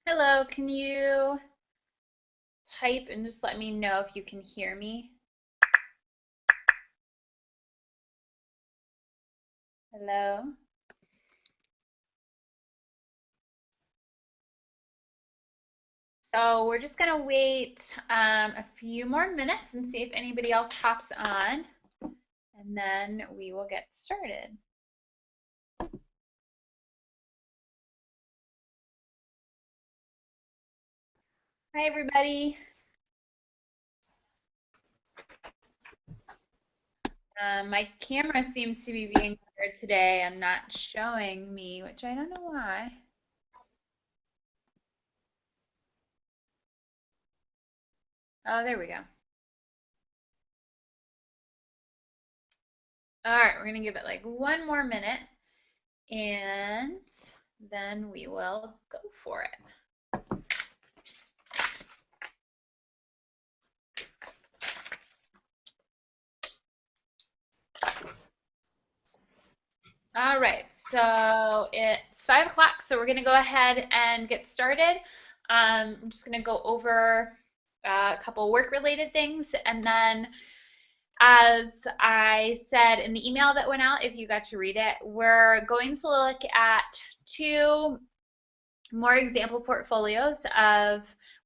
Hello, can you type and just let me know if you can hear me? Hello? So we're just gonna wait a few more minutes and see if anybody else hops on, and then we will get started. Hi, everybody. My camera seems to be being weird today and not showing me, which I don't know why. Oh, there we go. All right, we're gonna give it like one more minute and then we will go for it. All right, so it's 5 o'clock, so we're going to go ahead and get started. I'm just going to go over a couple work-related things, and then as I said in the email that went out, if you got to read it, we're going to look at two more example portfolios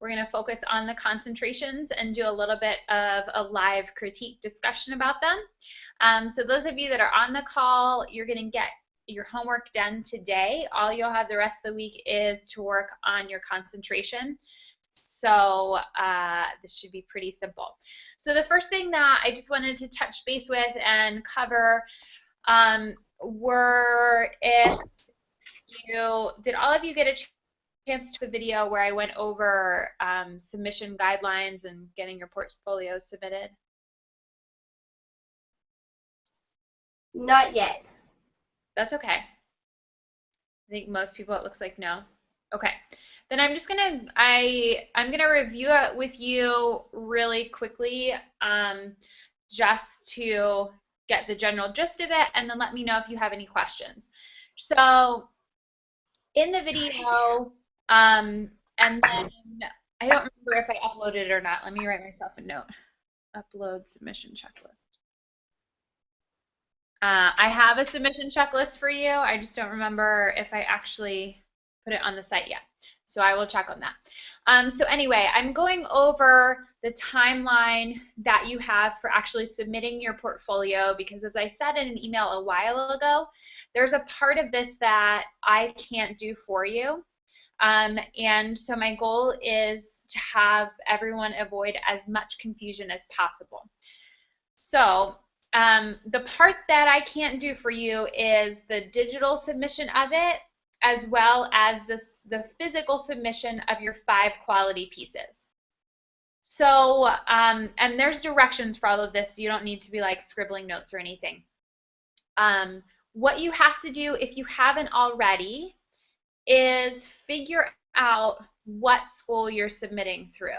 we're going to focus on the concentrations and do a little bit of a live critique discussion about them. So those of you that are on the call, you're going to get your homework done today. All you'll have the rest of the week is to work on your concentration. So this should be pretty simple. So the first thing that I just wanted to touch base with and cover were if did all of you get a chance to the video where I went over submission guidelines and getting your portfolio submitted? Not yet. That's okay. I think most people, it looks like no. Okay. Then I'm just gonna I'm gonna review it with you really quickly, just to get the general gist of it, and then let me know if you have any questions. So in the video, and then I don't remember if I uploaded it or not. Let me write myself a note. Upload submission checklist. I have a submission checklist for you. I just don't remember if I actually put it on the site yet. So I will check on that. So anyway, I'm going over the timeline that you have for actually submitting your portfolio because as I said in an email a while ago, there's a part of this that I can't do for you. And so my goal is to have everyone avoid as much confusion as possible. So the part that I can't do for you is the digital submission of it, as well as the physical submission of your 5 quality pieces. So, and there's directions for all of this, so you don't need to be like scribbling notes or anything. What you have to do, if you haven't already, is figure out what school you're submitting through.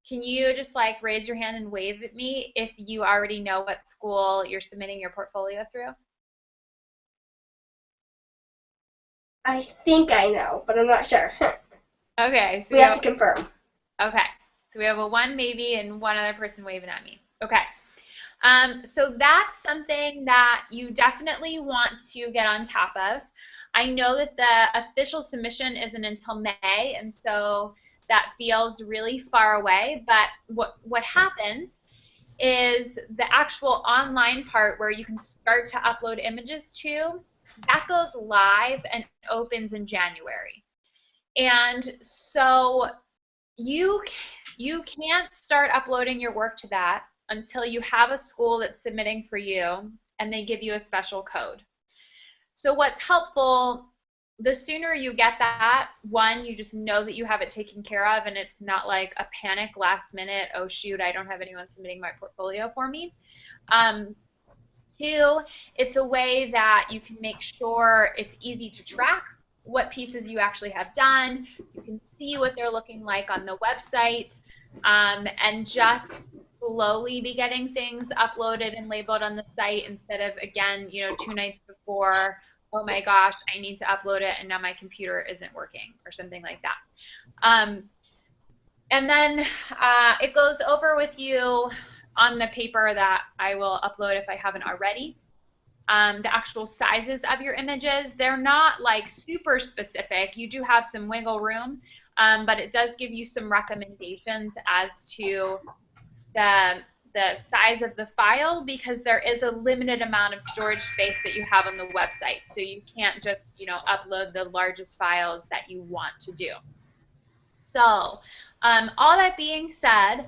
Can you just like raise your hand and wave at me if you already know what school you're submitting your portfolio through? I think I know, but I'm not sure. Okay, so we have to confirm. Okay, so we have a 1 maybe and one other person waving at me. Okay, so that's something that you definitely want to get on top of. I know that the official submission isn't until May, and so that feels really far away, but what happens is the actual online part where you can start to upload images to, that goes live and opens in January. And so you can't start uploading your work to that until you have a school that's submitting for you and they give you a special code. So what's helpful, the sooner you get that, one, you just know that you have it taken care of and it's not like a panic last minute, oh shoot, I don't have anyone submitting my portfolio for me. Two, it's a way that you can make sure it's easy to track what pieces you actually have done. You can see what they're looking like on the website, and just slowly be getting things uploaded and labeled on the site instead of, again, 2 nights before, oh my gosh, I need to upload it and now my computer isn't working or something like that. And then it goes over with you on the paper that I will upload if I haven't already. The actual sizes of your images, they're not like super specific. You do have some wiggle room, but it does give you some recommendations as to the size of the file, because there is a limited amount of storage space that you have on the website. So you can't just, upload the largest files that you want to do. So all that being said,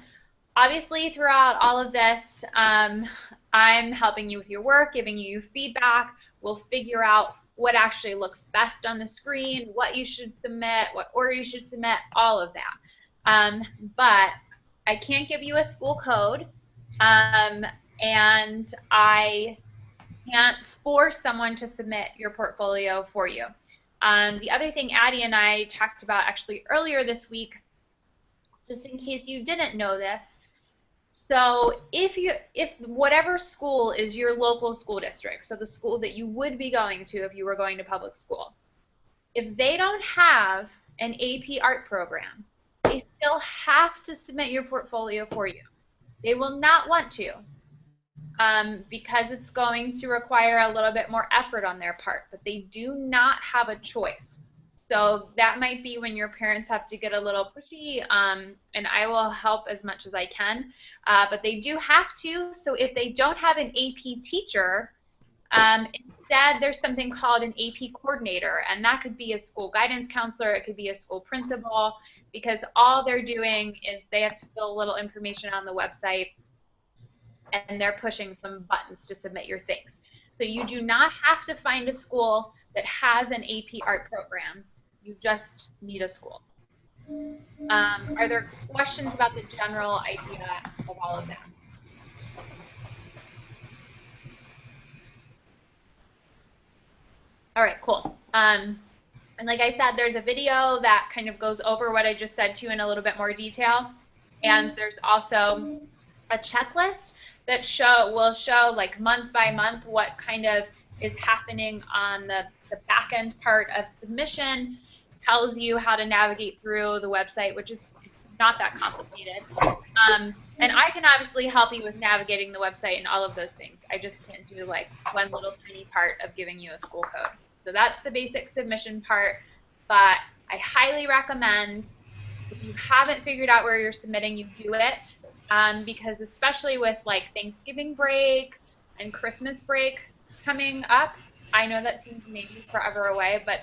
obviously throughout all of this, I'm helping you with your work, giving you feedback. We'll figure out what actually looks best on the screen, what you should submit, what order you should submit, all of that. But I can't give you a school code, and I can't force someone to submit your portfolio for you. The other thing Addie and I talked about actually earlier this week, just in case you didn't know this, so if whatever school is your local school district, so the school that you would be going to if you were going to public school, if they don't have an AP art program, they still have to submit your portfolio for you. They will not want to, because it's going to require a little bit more effort on their part, but they do not have a choice. So that might be when your parents have to get a little pushy, and I will help as much as I can, but they do have to. So if they don't have an AP teacher, instead there's something called an AP coordinator, and that could be a school guidance counselor, it could be a school principal, because all they're doing is they have to fill a little information on the website, and they're pushing some buttons to submit your things. So you do not have to find a school that has an AP art program. You just need a school. Are there questions about the general idea of all of that? All right, cool. And like I said, there's a video that kind of goes over what I just said to you in a little bit more detail. And there's also a checklist that will show like month by month what kind of is happening on the back end part of submission. Tells you how to navigate through the website, which is not that complicated. And I can obviously help you with navigating the website and all of those things. I just can't do like one little tiny part of giving you a school code. So that's the basic submission part, but I highly recommend, if you haven't figured out where you're submitting, you do it, because especially with like Thanksgiving break and Christmas break coming up, I know that seems maybe forever away, but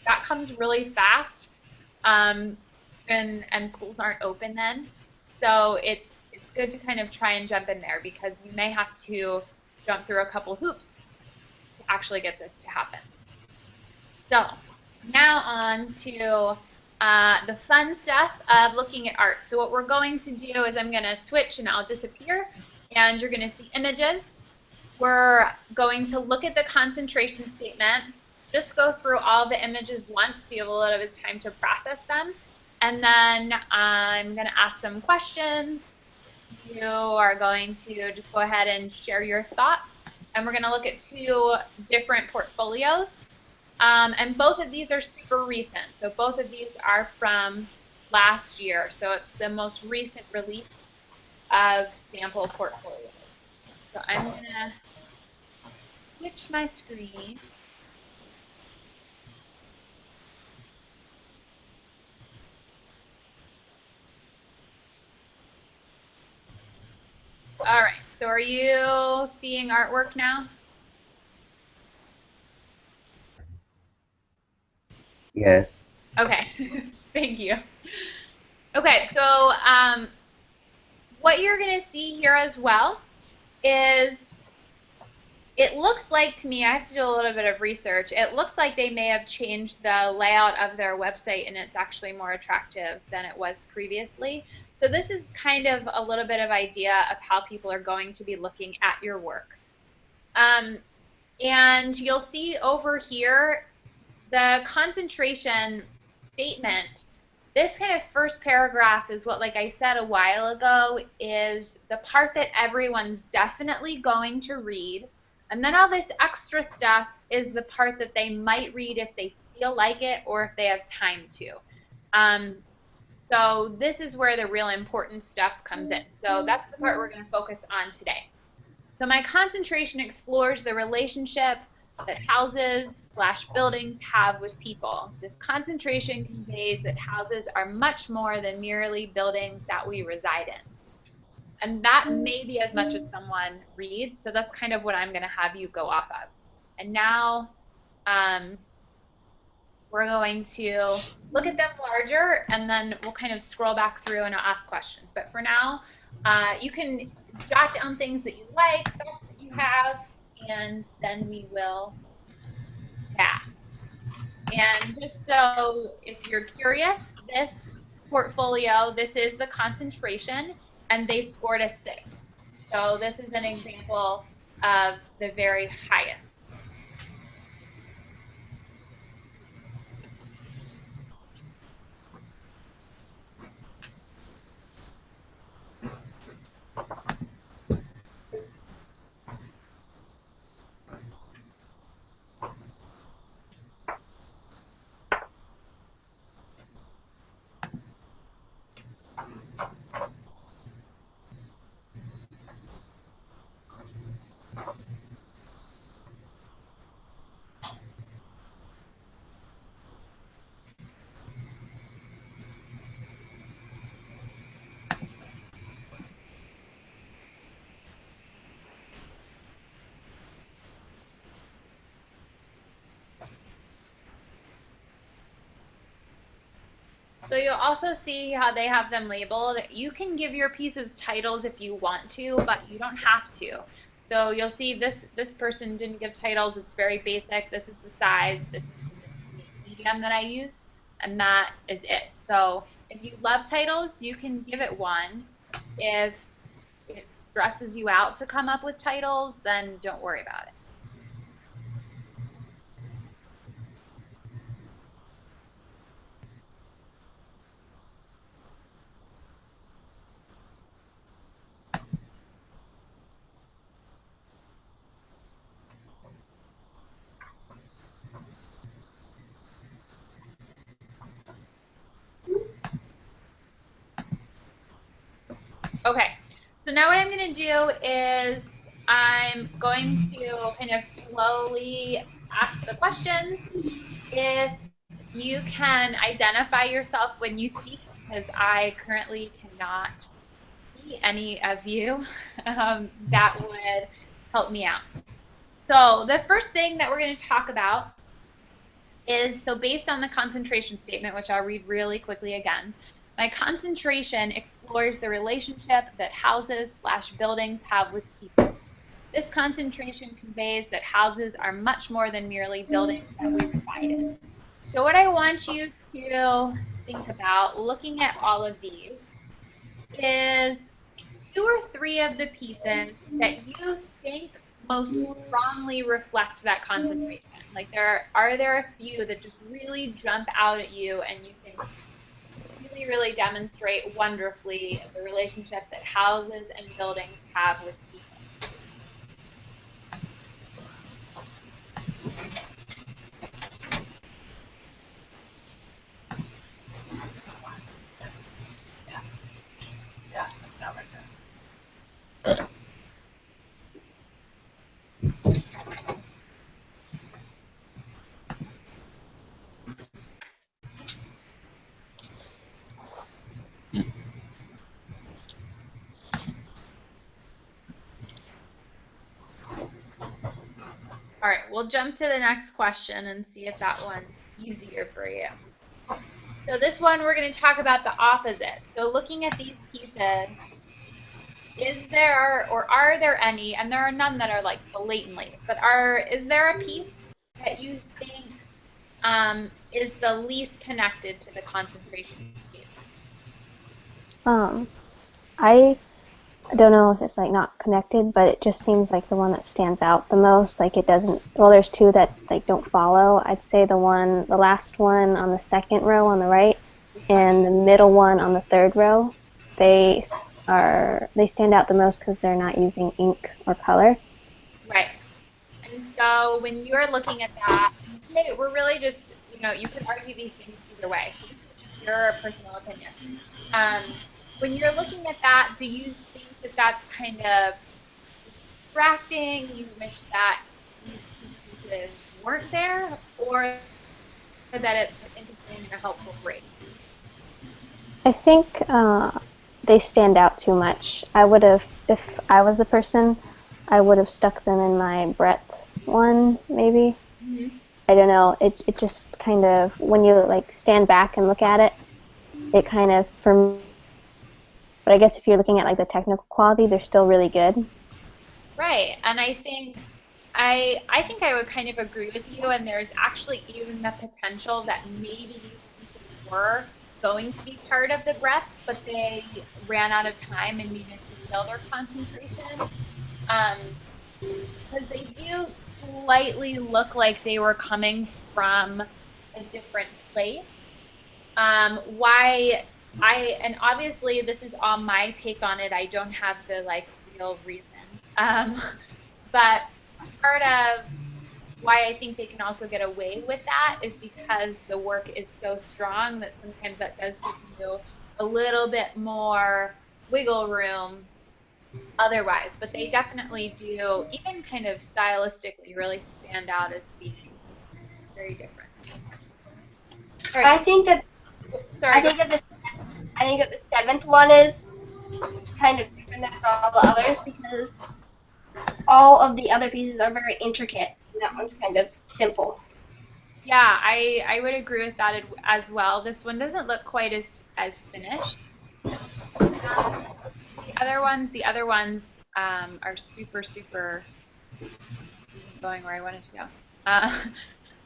that comes really fast, and schools aren't open then. So it's good to kind of try and jump in there, because you may have to jump through a couple hoops to actually get this to happen. So now on to the fun stuff of looking at art. So what we're going to do is I'm going to switch and I'll disappear, and you're going to see images. We're going to look at the concentration statement. Just go through all the images once so you have a little bit of time to process them. And then I'm going to ask some questions. You are going to just go ahead and share your thoughts. And we're going to look at 2 different portfolios. And both of these are super recent. So both of these are from last year. So it's the most recent release of sample portfolios. So I'm going to switch my screen. All right, so are you seeing artwork now? Yes. Okay, thank you. Okay, so what you're going to see here as well is, it looks like to me, I have to do a little bit of research, it looks like they may have changed the layout of their website, and it's actually more attractive than it was previously. So this is kind of a little bit of idea of how people are going to be looking at your work. And you'll see over here the concentration statement. This kind of first paragraph is what, like I said a while ago, is the part that everyone's definitely going to read. And then all this extra stuff is the part that they might read if they feel like it or if they have time to. So this is where the real important stuff comes in. So that's the part we're going to focus on today. So my concentration explores the relationship that houses/buildings have with people. This concentration conveys that houses are much more than merely buildings that we reside in. And that may be as much as someone reads, so that's kind of what I'm going to have you go off of. And now we're going to look at them larger, and then we'll kind of scroll back through and I'll ask questions. But for now, you can jot down things that you like, thoughts that you have, and then we will chat. And just so if you're curious, this portfolio, this is the concentration, and they scored a 6. So this is an example of the very highest. So you'll also see how they have them labeled. You can give your pieces titles if you want to, but you don't have to. So you'll see this person didn't give titles. It's very basic. This is the size. This is the medium that I used, and that is it. So if you love titles, you can give it 1. If it stresses you out to come up with titles, then don't worry about it. Okay, so now what I'm going to do is I'm going to kind of slowly ask the questions. If you can identify yourself when you speak, because I currently cannot see any of you, that would help me out. So the first thing that we're going to talk about is, so based on the concentration statement, which I'll read really quickly again, my concentration explores the relationship that houses/buildings have with people. This concentration conveys that houses are much more than merely buildings that we reside in. So what I want you to think about looking at all of these is 2 or 3 of the pieces that you think most strongly reflect that concentration. Like are there a few that just really jump out at you and you think really demonstrate wonderfully the relationship that houses and buildings have with people? All right, we'll jump to the next question and see if that one's easier for you. So this one, we're going to talk about the opposite. So looking at these pieces, is there or are there any, and there are none that are like blatantly, but is there a piece that you think is the least connected to the concentration piece? I don't know if it's like not connected, but it just seems like the one that stands out the most. Like it doesn't. Well, there's 2 that like don't follow. I'd say the last one on the 2nd row on the right, and the middle one on the 3rd row. They stand out the most because they're not using ink or color. Right. And so when you're looking at that, we're really just, you could argue these things either way. So this is your personal opinion. When you're looking at that, do you think that that's kind of distracting? You wish that these two pieces weren't there, or that it's interesting and a helpful break? I think they stand out too much. I would have, if I was the person, I would have stuck them in my breadth one, maybe. Mm-hmm. I don't know. It just kind of, when you like stand back and look at it, it kind of, for me, but I guess if you're looking at like the technical quality, they're still really good. Right, and I think I would kind of agree with you, and there's actually even the potential that maybe these pieces were going to be part of the breath, but they ran out of time and needed to kill their concentration. Because they do slightly look like they were coming from a different place. Why and obviously this is all my take on it. I don't have the like real reason. Um, but part of why I think they can also get away with that is because the work is so strong that sometimes that does give you a little bit more wiggle room otherwise. But they definitely do, even kind of stylistically, really stand out as being very different. All I right. think that Sorry. I think that the seventh one is kind of different than all the others because all of the other pieces are very intricate. And that one's kind of simple. Yeah, I would agree with that as well. This one doesn't look quite as finished. The other ones are super going where I wanted to go. Uh,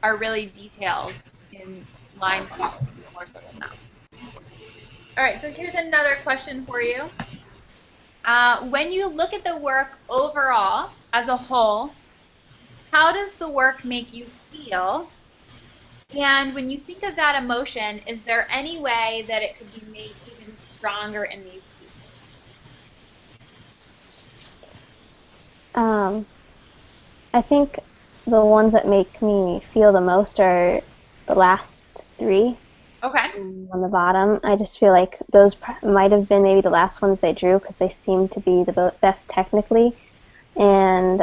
are really detailed in line quality more so than that. All right, so here's another question for you. When you look at the work overall as a whole, how does the work make you feel? And when you think of that emotion, is there any way that it could be made even stronger in these pieces? Um, I think the ones that make me feel the most are the last three Okay. on the bottom. I just feel like those might have been maybe the last ones they drew because they seem to be the best technically, and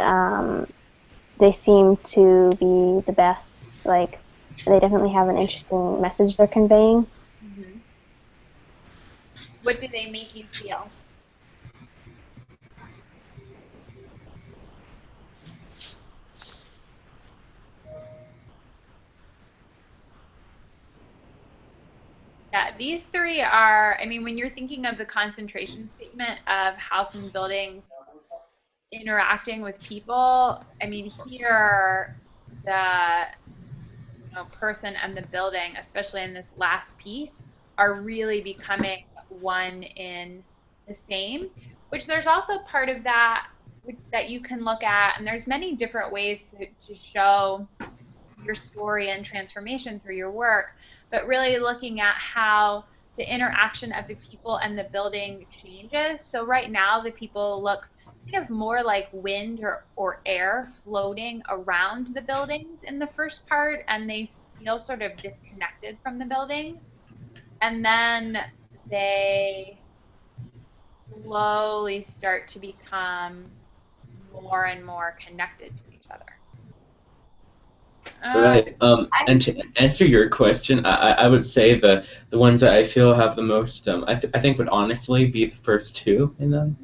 they seem to be the best. Like they definitely have an interesting message they're conveying. Mm-hmm. What do they make you feel? Yeah, these three are, I mean, when you're thinking of the concentration statement of house and buildings interacting with people, I mean, here the person and the building, especially in this last piece, are really becoming one in the same. Which there's also part of that that you can look at, and there's many different ways to show your story and transformation through your work, but really looking at how the interaction of the people and the building changes. So right now, the people look kind of more like wind or air floating around the buildings in the first part, and they feel sort of disconnected from the buildings. And then they slowly start to become more and more connected to each other. Right. And to answer your question, I would say the ones that I feel have the most, I think would honestly be the first two in them.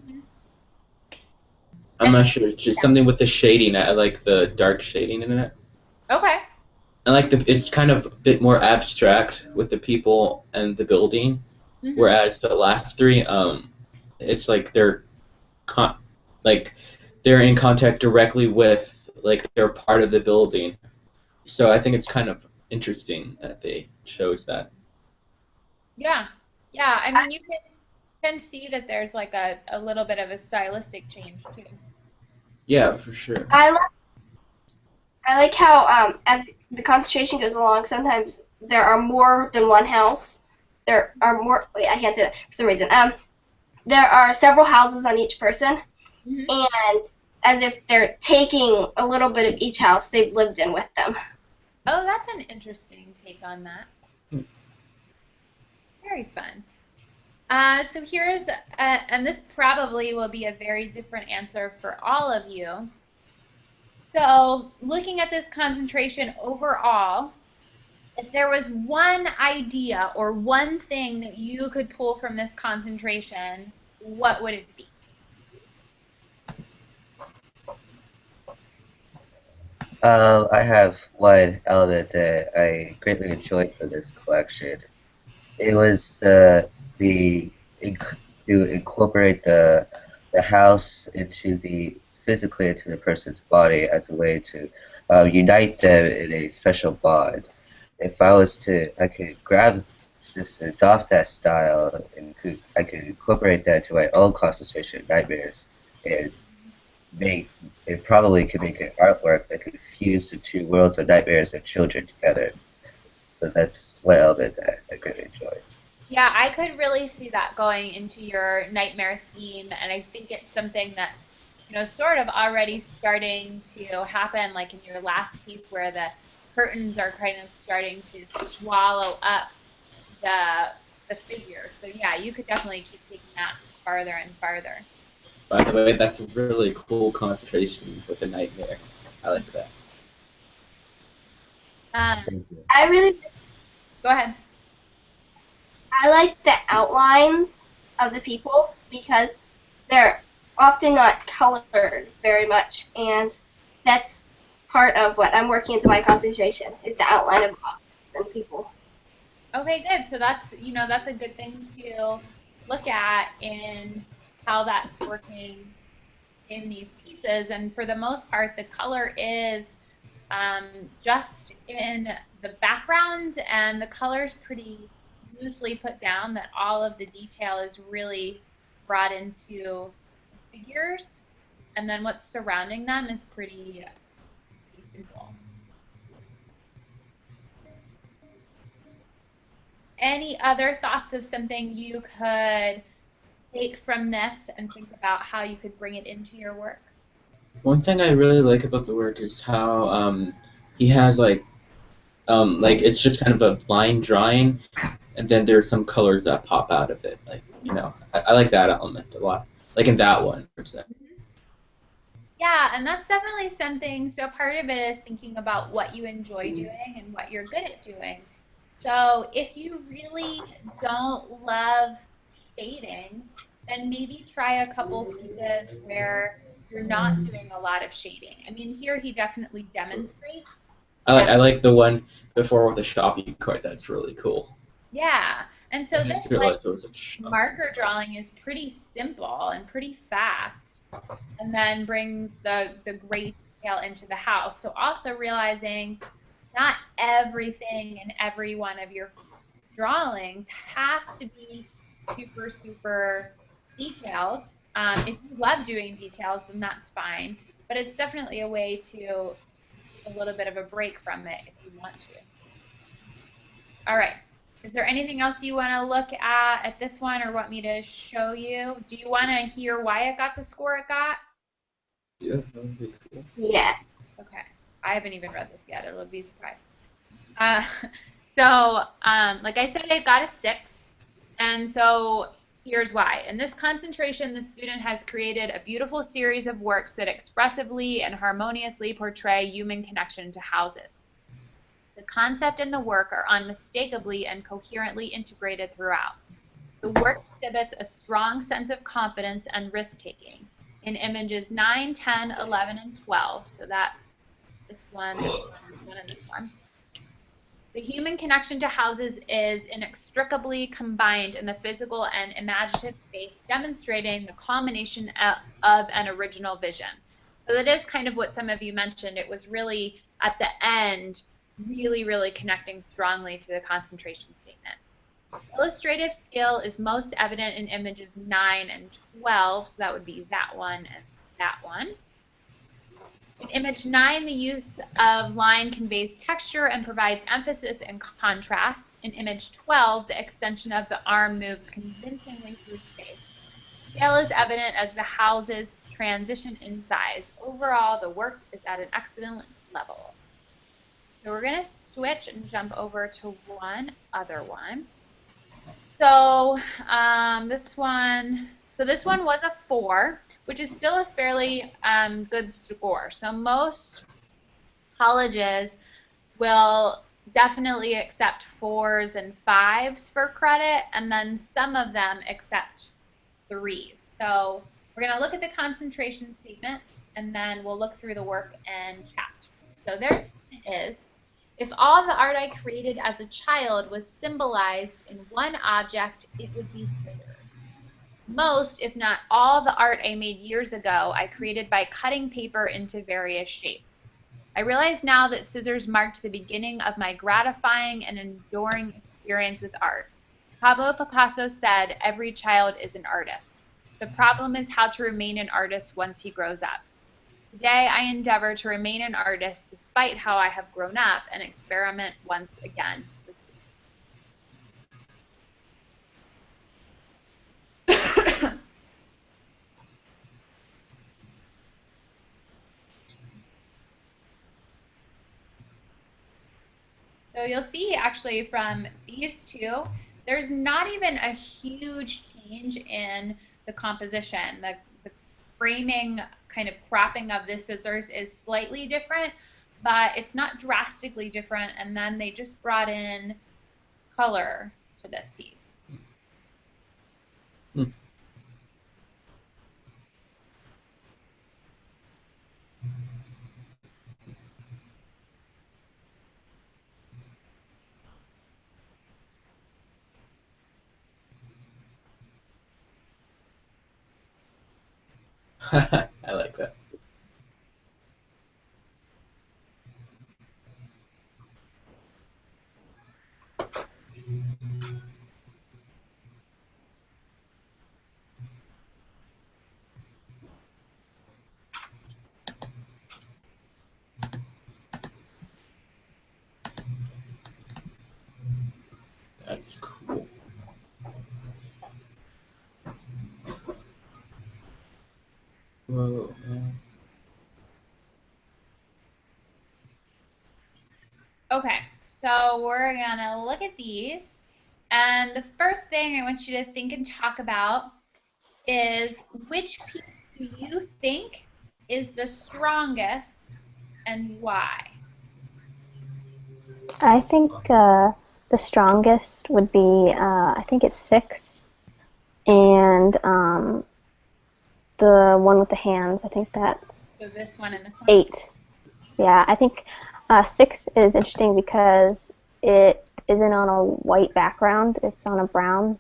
I'm not sure. It's just something with the shading. I like the dark shading in it. Okay. I like it's kind of a bit more abstract with the people and the building, whereas the last three, it's like like they're in contact directly with, like they're part of the building. So I think it's kind of interesting that they chose that. Yeah. Yeah. I mean, you can see that there's like a little bit of a stylistic change too. Yeah, for sure. I like how as the concentration goes along, sometimes there are more than one house. There are more. Wait, I can't say that for some reason. There are several houses on each person, and as if they're taking a little bit of each house they've lived in with them. Oh, that's an interesting take on that. Very fun. So here's, and this probably will be a very different answer for all of you. So looking at this concentration overall, if there was one idea or one thing that you could pull from this concentration, what would it be? I have one element that I greatly enjoyed from this collection. It was the to incorporate the house into the physically into the person's body as a way to unite them in a special bond. If I was to, I could grab just adopt that style and I could incorporate that to my own concentration nightmares and make it probably could make an artwork that could fuse the two worlds of nightmares and children together. So that's one element that I greatly enjoyed. Yeah, I could really see that going into your nightmare theme, and I think it's something that's, sort of already starting to happen, like in your last piece where the curtains are kind of starting to swallow up the figure. So yeah, you could definitely keep taking that farther and farther. By the way, that's a really cool concentration with a nightmare. I like that. Thank you. I really Go ahead. I like the outlines of the people because they're often not colored very much, and that's part of what I'm working into my concentration is the outline of objects and people. Okay, good. So that's a good thing to look at in how that's working in these pieces. And for the most part, the color is just in the background, and the color is pretty loosely put down, that all of the detail is really brought into the figures. And then what's surrounding them is pretty simple. Any other thoughts of something you could take from this and think about how you could bring it into your work? One thing I really like about the work is how he has like it's just kind of a line drawing, and then there's some colors that pop out of it. Like I like that element a lot. Like in that one, for example. Yeah, and that's definitely something. So part of it is thinking about what you enjoy doing and what you're good at doing. So if you really don't love shading, then maybe try a couple pieces where you're not doing a lot of shading. I mean, here he definitely demonstrates. I like the one before with the shopping cart. That's really cool. Yeah, and so I this just realized it was a marker drawing is pretty simple and pretty fast, and then brings the great detail into the house. So also realizing not everything in every one of your drawings has to be super, super detailed. If you love doing details, then that's fine. But it's definitely a way to take a little bit of a break from it if you want to. All right. Is there anything else you want to look at this one or want me to show you? Do you want to hear why it got the score it got? Yeah, that would be cool. Yes. Okay. I haven't even read this yet. It'll be a surprise. So, like I said, it got a 6. And so here's why. In this concentration, the student has created a beautiful series of works that expressively and harmoniously portray human connection to houses. The concept and the work are unmistakably and coherently integrated throughout. The work exhibits a strong sense of confidence and risk-taking. In images 9, 10, 11, and 12, so that's this one, and this one. The human connection to houses is inextricably combined in the physical and imaginative space, demonstrating the culmination of an original vision. So that is kind of what some of you mentioned. It was really, at the end, really, really connecting strongly to the concentration statement. Illustrative skill is most evident in images 9 and 12, so that would be that one and that one. In image 9, the use of line conveys texture and provides emphasis and contrast. In image 12, the extension of the arm moves convincingly through space. Scale is evident as the houses transition in size. Overall, the work is at an excellent level. So we're going to switch and jump over to one other one. So this one was a 4, which is still a fairly good score. So most colleges will definitely accept 4s and 5s for credit, and then some of them accept 3s. So we're going to look at the concentration statement, and then we'll look through the work and chat. So their statement is, if all the art I created as a child was symbolized in one object, it would be scissors. Most, if not all, the art I made years ago, I created by cutting paper into various shapes. I realize now that scissors marked the beginning of my gratifying and enduring experience with art. Pablo Picasso said, every child is an artist. The problem is how to remain an artist once he grows up. Today, I endeavor to remain an artist despite how I have grown up and experiment once again. So you'll see actually from these two, there's not even a huge change in the composition. The framing kind of cropping of the scissors is slightly different, but it's not drastically different. And then they just brought in color to this piece. I like that. That's cool. Whoa, man. Okay, so we're gonna look at these. And the first thing I want you to think and talk about is which piece do you think is the strongest and why? I think the strongest would be, I think it's 6, and the one with the hands, I think that's So this one and this one? 8. Yeah, I think 6 is interesting because it isn't on a white background, it's on a brown.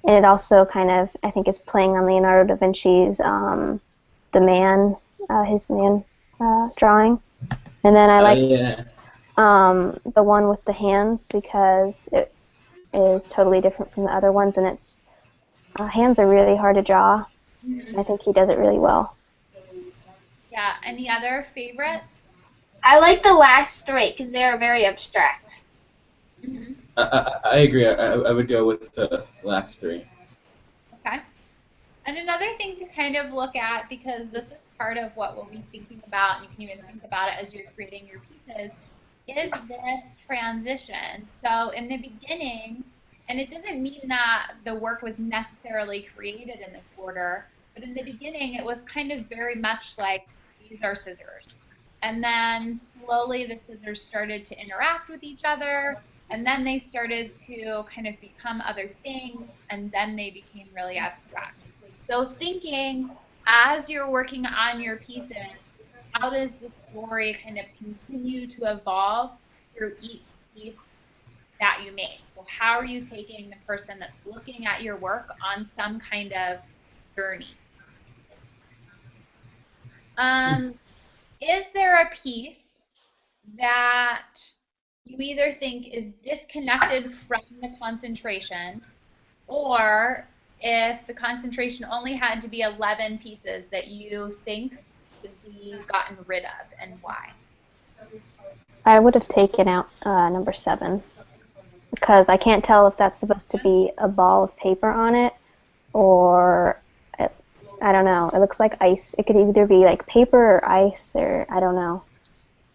And it also kind of, I think, is playing on Leonardo da Vinci's The Man, his man drawing. And then I like Yeah. the one with the hands because it is totally different from the other ones, and its hands are really hard to draw. I think he does it really well. Yeah, any other favorites? I like the last 3 because they are very abstract. Mm-hmm. I agree. I would go with the last 3. Okay. And another thing to kind of look at, because this is part of what we'll be thinking about, and you can even think about it as you're creating your pieces, is this transition. So in the beginning, and it doesn't mean that the work was necessarily created in this order, but in the beginning it was kind of very much like these are scissors. And then slowly the scissors started to interact with each other, and then they started to kind of become other things, and then they became really abstract. So thinking as you're working on your pieces, how does the story kind of continue to evolve through each piece that you make? So how are you taking the person that's looking at your work on some kind of journey? Is there a piece that you either think is disconnected from the concentration, or if the concentration only had to be 11 pieces that you think should be gotten rid of, and why? I would have taken out number 7 because I can't tell if that's supposed to be a ball of paper on it or I don't know. It looks like ice. It could either be like paper or ice, or I don't know.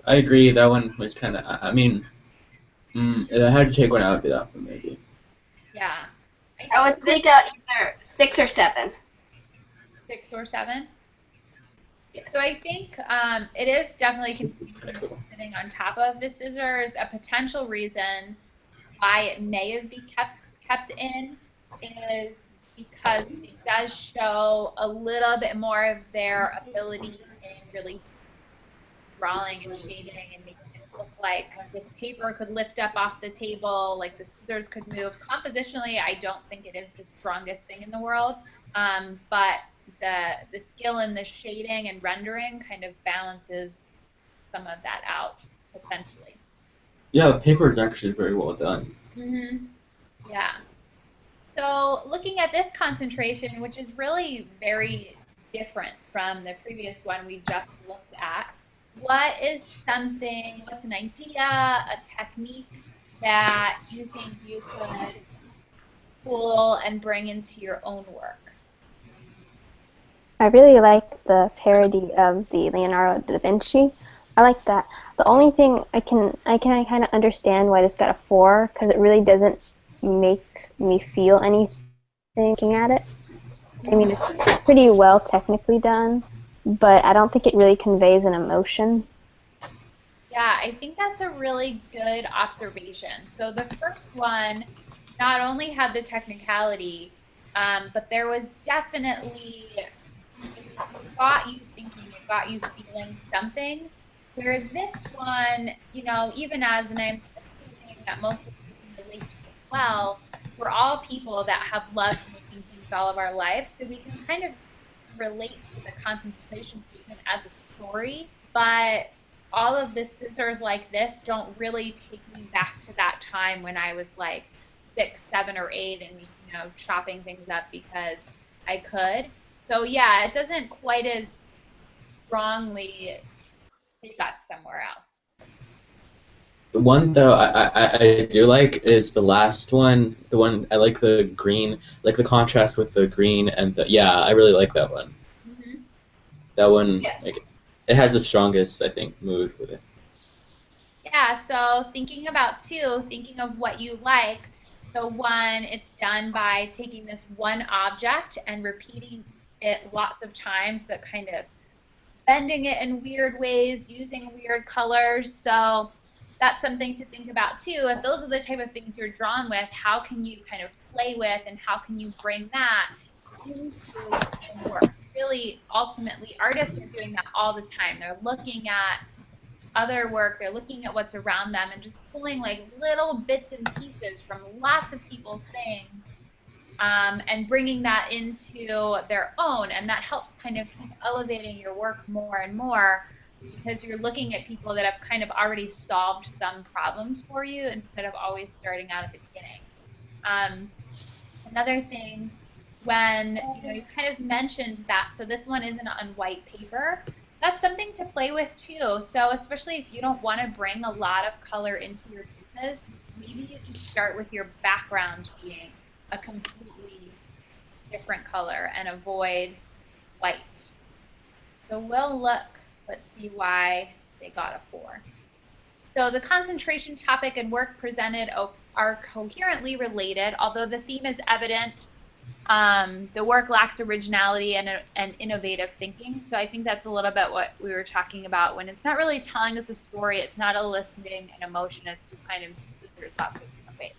I agree. That one was kind of. I mean, if I had to take one out, it'd be that one maybe. Yeah. I would take out either 6 or 7. 6 or 7. Yes. So I think it is definitely This is kinda cool. sitting on top of the scissors. A potential reason why it may have been kept in is because it does show a little bit more of their ability in really drawing and shading and making it look like this paper could lift up off the table, like the scissors could move. Compositionally, I don't think it is the strongest thing in the world, but the skill in the shading and rendering kind of balances some of that out potentially. Yeah, the paper is actually very well done. Yeah. So looking at this concentration, which is really very different from the previous one we just looked at, what's an idea, a technique that you think you could pull and bring into your own work? I really like the parody of the Leonardo da Vinci. I like that. The only thing I can kind of understand why this got a 4 because it really doesn't make me feel anything looking at it. I mean, it's pretty well technically done, but I don't think it really conveys an emotion. Yeah, I think that's a really good observation. So the first one not only had the technicality, but there was definitely, it got you thinking, it got you feeling something. Where this one, even as, and I'm assuming that most of you can relate to as well, we're all people that have loved making things all of our lives, so we can kind of relate to the concentration statement as a story, but all of the scissors like this don't really take me back to that time when I was like 6, 7, or 8 and just, chopping things up because I could. So yeah, it doesn't quite as strongly take us somewhere else. The one though I do like is the last one. The one I like the green, like the contrast with the green and I really like that one. Mm-hmm. That one, Yes. like, it has the strongest, I think, mood with it. Yeah, so thinking of what you like. So one, it's done by taking this one object and repeating it lots of times, but kind of bending it in weird ways, using weird colors. So that's something to think about too. If those are the type of things you're drawn with, how can you kind of play with and how can you bring that into your work? Really, ultimately, artists are doing that all the time. They're looking at other work, they're looking at what's around them and just pulling like little bits and pieces from lots of people's things and bringing that into their own. And that helps kind of keep elevating your work more and more because you're looking at people that have kind of already solved some problems for you instead of always starting out at the beginning. Another thing, when you kind of mentioned that, so this one isn't on white paper. That's something to play with too. So especially if you don't want to bring a lot of color into your pieces, maybe you can start with your background being a completely different color and avoid white. So we'll look, let's see why they got a 4. So the concentration topic and work presented are coherently related, although the theme is evident. The work lacks originality and innovative thinking. So I think that's a little bit what we were talking about when it's not really telling us a story, it's not eliciting an emotion, it's just kind of scissors up in the face.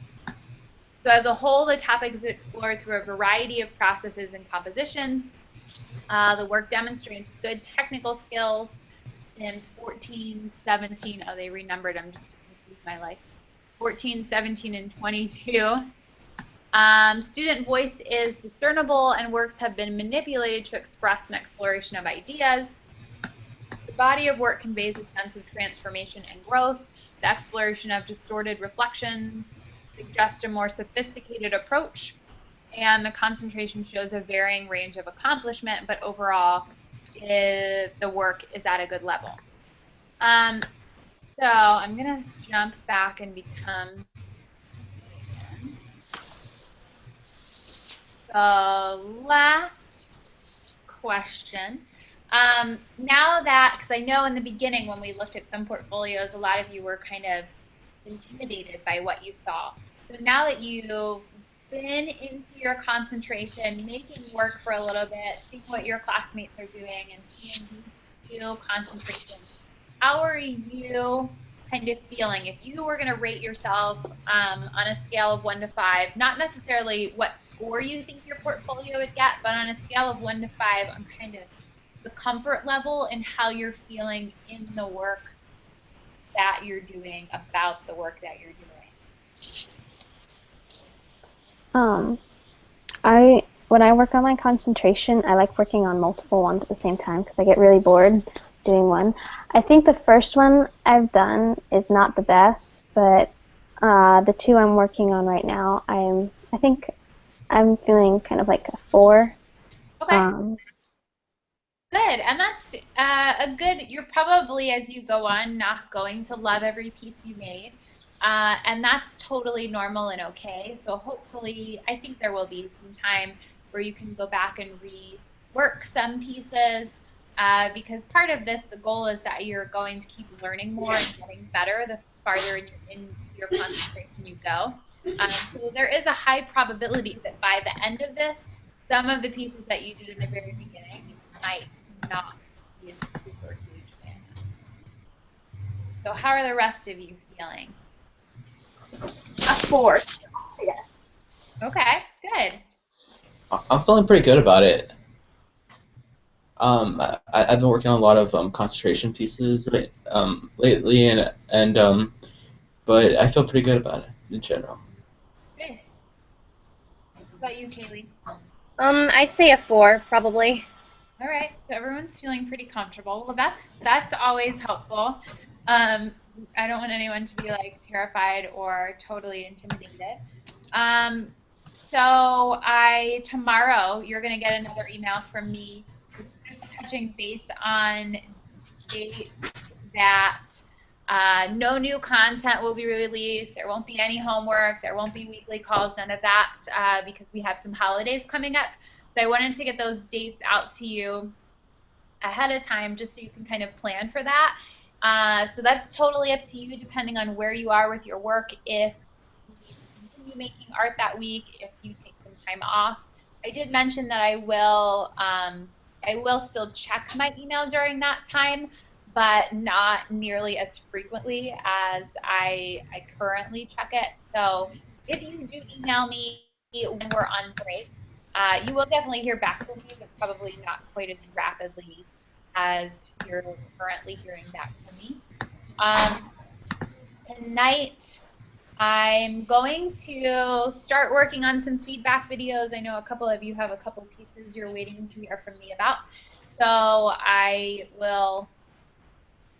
So as a whole, the topic is explored through a variety of processes and compositions. The work demonstrates good technical skills in 14, 17, they renumbered them just to confuse my life. 14, 17, and 22. Student voice is discernible and works have been manipulated to express an exploration of ideas. The body of work conveys a sense of transformation and growth. The exploration of distorted reflections suggests a more sophisticated approach, and the concentration shows a varying range of accomplishment, but overall, the work is at a good level. So I'm going to jump back and become the last question. Now that, because I know in the beginning when we looked at some portfolios, a lot of you were kind of intimidated by what you saw. So now that you've spin into your concentration, making work for a little bit, seeing what your classmates are doing, and seeing you do concentration. How are you kind of feeling? If you were going to rate yourself on a scale of 1 to 5, not necessarily what score you think your portfolio would get, but on a scale of 1 to 5, on kind of the comfort level and how you're feeling in the work that you're doing, about the work that you're doing. When I work on my concentration, I like working on multiple ones at the same time because I get really bored doing one. I think the first one I've done is not the best, but the two I'm working on right now, I think I'm feeling kind of like a 4. Okay. Good, and that's a good, you're probably, as you go on, not going to love every piece you made, and that's totally normal and okay. So hopefully, I think there will be some time where you can go back and rework some pieces, because part of this, the goal is that you're going to keep learning more and getting better the farther in your concentration you go. So there is a high probability that by the end of this, some of the pieces that you did in the very beginning might not be a super huge fan. So how are the rest of you feeling? A 4. Yes. Okay, good. I'm feeling pretty good about it. I've been working on a lot of concentration pieces lately, but I feel pretty good about it in general. Good. What about you, Kaylee? I'd say a 4, probably. All right, so everyone's feeling pretty comfortable. Well, that's always helpful. I don't want anyone to be like terrified or totally intimidated. So tomorrow you're gonna get another email from me just touching base on dates that no new content will be released. There won't be any homework. There won't be weekly calls, none of that, because we have some holidays coming up. So I wanted to get those dates out to you ahead of time just so you can kind of plan for that. So that's totally up to you depending on where you are with your work. If you continue making art that week, if you take some time off. I did mention that I will still check my email during that time, but not nearly as frequently as I currently check it. So if you do email me when we're on break, you will definitely hear back from me, but probably not quite as rapidly as you're currently hearing back from me. Tonight, I'm going to start working on some feedback videos. I know a couple of you have a couple pieces you're waiting to hear from me about. So I will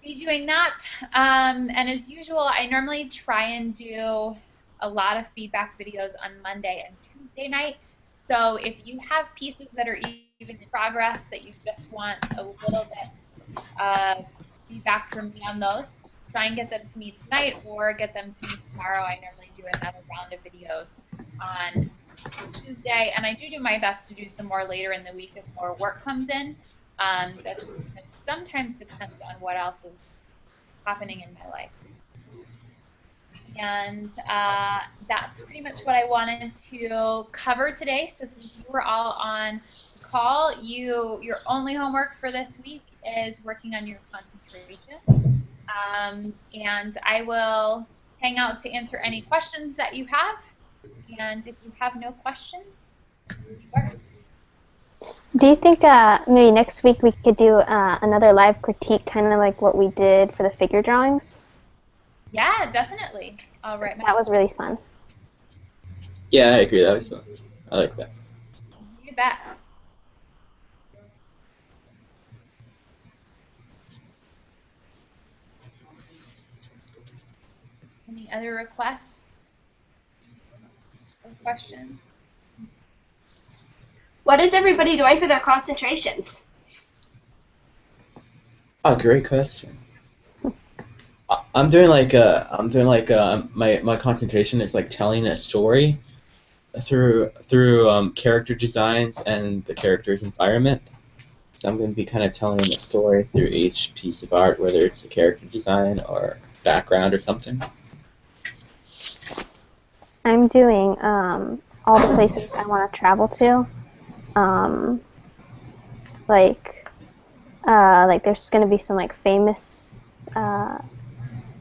be doing that. And as usual, I normally try and do a lot of feedback videos on Monday and Tuesday night. So if you have pieces that are even in progress that you just want a little bit of feedback from me on those, try and get them to me tonight or get them to me tomorrow. I normally do another round of videos on Tuesday, and I do my best to do some more later in the week if more work comes in. That just sometimes depends on what else is happening in my life. And that's pretty much what I wanted to cover today. So since you were all on the call, your only homework for this week is working on your concentration. And I will hang out to answer any questions that you have. And if you have no questions, sure. Do you think maybe next week we could do another live critique, kind of like what we did for the figure drawings? Yeah, definitely. All right. That was really fun. Yeah, I agree. That was fun. I like that. You bet. Any other requests or questions? What is everybody doing for their concentrations? Oh, great question. I'm doing like my concentration is like telling a story through character designs and the character's environment. So I'm going to be kind of telling a story through each piece of art, whether it's a character design or background or something. I'm doing all the places I want to travel to. Like there's going to be some like famous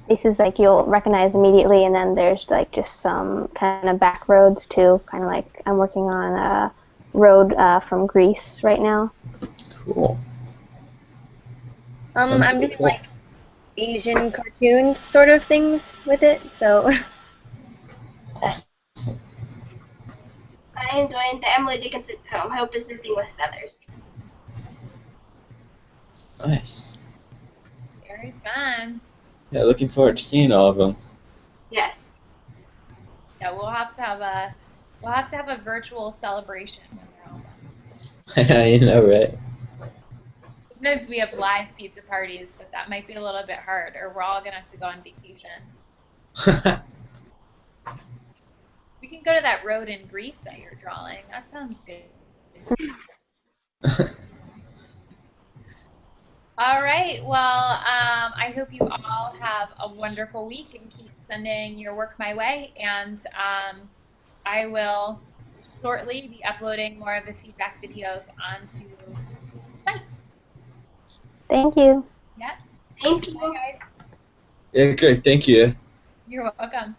places like you'll recognize immediately, and then there's like just some kind of back roads too. Kind of like I'm working on a road from Greece right now. Cool. Sounds I'm really doing cool. like Asian cartoons sort of things with it, so Awesome. I am doing the Emily Dickinson poem. Hope is the thing with feathers. Nice. Very fun. Yeah, looking forward to seeing all of them. Yes. Yeah, we'll have to have a virtual celebration when they're all done. You know, right? Sometimes we have live pizza parties, but that might be a little bit hard, or we're all gonna have to go on vacation. We can go to that road in Greece that you're drawing. That sounds good. All right. Well, I hope you all have a wonderful week and keep sending your work my way. And I will shortly be uploading more of the feedback videos onto the site. Thank you. Yep. Thank you. Bye, guys. Yeah, great. Thank you. You're welcome.